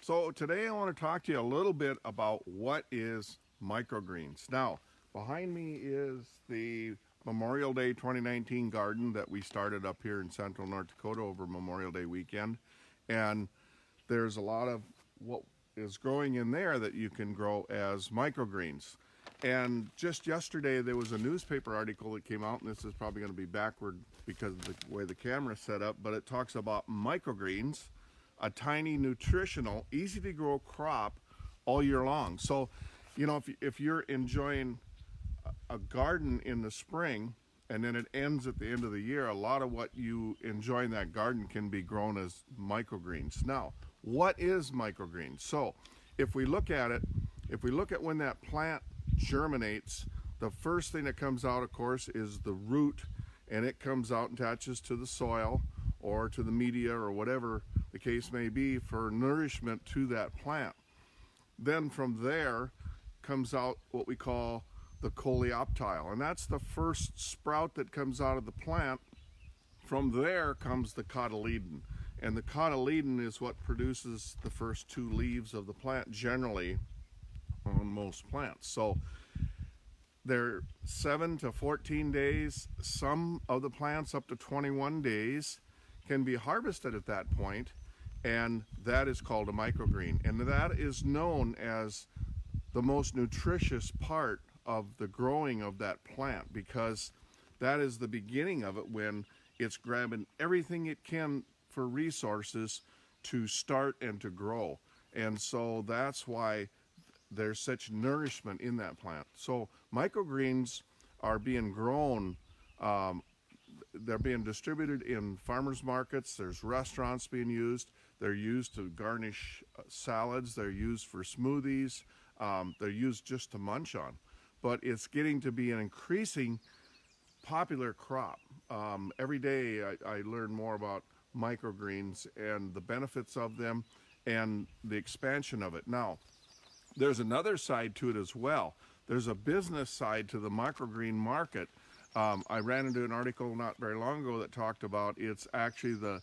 So today I want to talk to you a little bit about what is microgreens. Now, behind me is the Memorial Day 2019 garden that we started up here in central North Dakota over Memorial Day weekend. And there's a lot of what is growing in there that you can grow as microgreens. And just yesterday there was a newspaper article that came out, and this is probably going to be backward because of the way the camera's set up, but it talks about microgreens, a tiny, nutritional, easy to grow crop all year long. So, you know, if you're enjoying a garden in the spring and then it ends at the end of the year, a lot of what you enjoy in that garden can be grown as microgreens. Now, what is microgreens? So if we look at it, if we look at when that plant germinates, the first thing that comes out, of course, is the root, and it comes out and attaches to the soil or to the media or whatever the case may be for nourishment to that plant. Then from there comes out what we call the coleoptile, and that's the first sprout that comes out of the plant. From there comes the cotyledon, and the cotyledon is what produces the first two leaves of the plant generally on most plants. So they're 7 to 14 days. Some of the plants up to 21 days can be harvested at that point, and that is called a microgreen. And that is known as the most nutritious part of the growing of that plant, because that is the beginning of it, when it's grabbing everything it can for resources to start and to grow. And so that's why there's such nourishment in that plant. So microgreens are being grown, they're being distributed in farmers markets. There's restaurants being used. They're used to garnish salads. They're used for smoothies. They're used just to munch on. But it's getting to be an increasing popular crop. Every day I learn more about microgreens and the benefits of them and the expansion of it. Now, there's another side to it as well. There's a business side to the microgreen market. I ran into an article not very long ago that talked about it's actually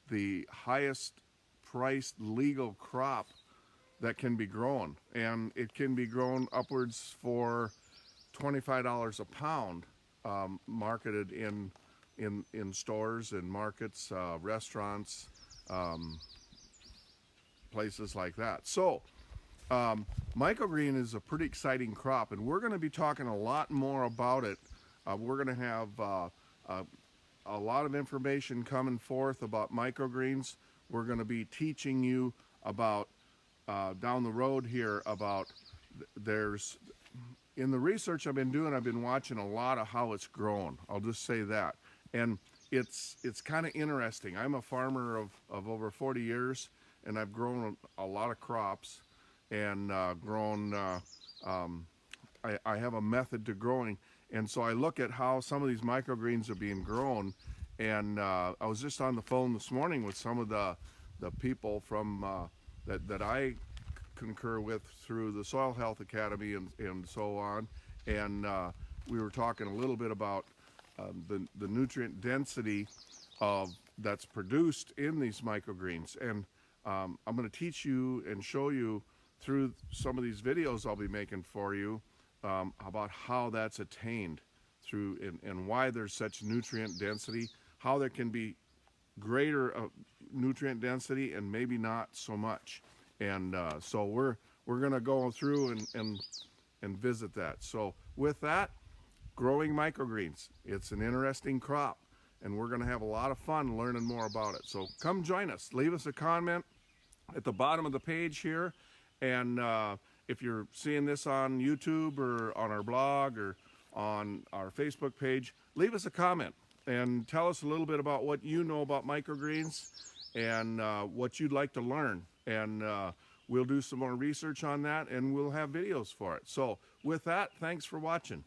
the highest priced legal crop that can be grown, and it can be grown upwards for $25 a pound, marketed in stores and markets, restaurants, places like that. So microgreen is a pretty exciting crop, and we're going to be talking a lot more about it. We're going to have a lot of information coming forth about microgreens. We're going to be teaching you about down the road here about there's, in the research I've been doing, I've been watching a lot of how it's grown. I'll just say that. And it's kind of interesting. I'm a farmer of over 40 years, and I've grown a lot of crops and grown, I have a method to growing. And so I look at how some of these microgreens are being grown, and I was just on the phone this morning with some of the people from that I concur with through the Soil Health Academy and so on, and we were talking a little bit about the nutrient density that's produced in these microgreens. And I'm going to teach you and show you through some of these videos I'll be making for you about how that's attained through and why there's such nutrient density, how there can be greater nutrient density and maybe not so much. And so we're going to go through and visit that. So with that, growing microgreens, it's an interesting crop, and we're going to have a lot of fun learning more about it. So come join us. Leave us a comment at the bottom of the page here, and if you're seeing this on YouTube or on our blog or on our Facebook page, leave us a comment and tell us a little bit about what you know about microgreens and what you'd like to learn. And we'll do some more research on that, and we'll have videos for it. So with that, thanks for watching.